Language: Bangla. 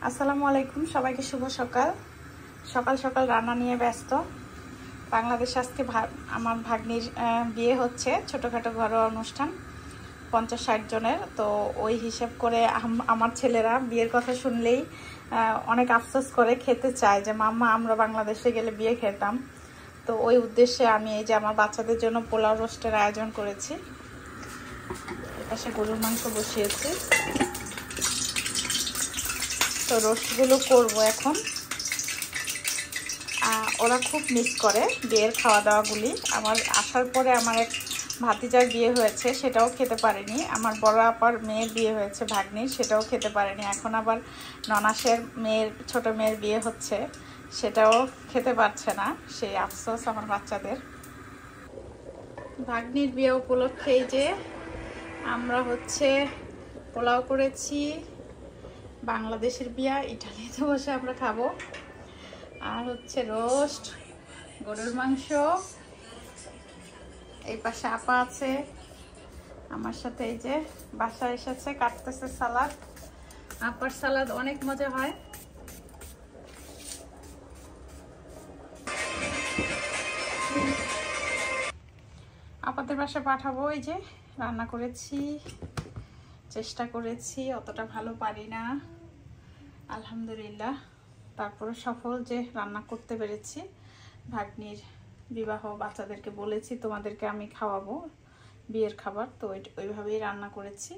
আসসালামু আলাইকুম, সবাইকে শুভ সকাল। সকাল সকাল রান্না নিয়ে ব্যস্ত। বাংলাদেশে আজকে আমার ভাগ্নির বিয়ে হচ্ছে, ছোটোখাটো ঘরোয়া অনুষ্ঠান, 50-60 জনের। তো ওই হিসেব করে আমার ছেলেরা বিয়ের কথা শুনলেই অনেক আফসোস করে, খেতে চায় যে মাম্মা আমরা বাংলাদেশে গেলে বিয়ে খেতাম। তো ওই উদ্দেশ্যে আমি এই যে আমার বাচ্চাদের জন্য পোলাও রোস্টের আয়োজন করেছি। এপাশে গরুর মাংস বসিয়েছি। তো রোস্টগুলো করবো এখন। ওরা খুব মিস করে বিয়ের খাওয়া দাওয়াগুলি। আমার আসার পরে আমার এক ভাতিজার বিয়ে হয়েছে, সেটাও খেতে পারেনি। আমার বড় আপার মেয়ের বিয়ে হয়েছে ভাগ্নির, সেটাও খেতে পারেনি। এখন আবার ননাসের ছোট মেয়ের বিয়ে হচ্ছে, সেটাও খেতে পারছে না। সেই আফসোস আমার বাচ্চাদের। ভাগ্নির বিয়ে উপলক্ষে এই যে আমরা পোলাও করেছি। বাংলাদেশের বিয়া, ইটালিতে বসে আমরা খাবো। আর রোস্ট, গরুর মাংস। এই পাশে আপা আছে আমার সাথে, এই যে বাসায় এসেছে, কাটতেছে সালাদ। আপার সালাদ অনেক মজা হয়। আপাদের বাসায় পাঠাবো। এই যে রান্না করেছি, চেষ্টা করেছি, অতটা ভালো পারি না, আলহামদুলিল্লাহ। তারপরে সফল যে রান্না করতে পেরেছি। ভাগ্নির বিবাহ, বাচ্চাদেরকে বলেছি তোমাদেরকে আমি খাওয়াবো বিয়ের খাবার, তো ওইভাবেই রান্না করেছি।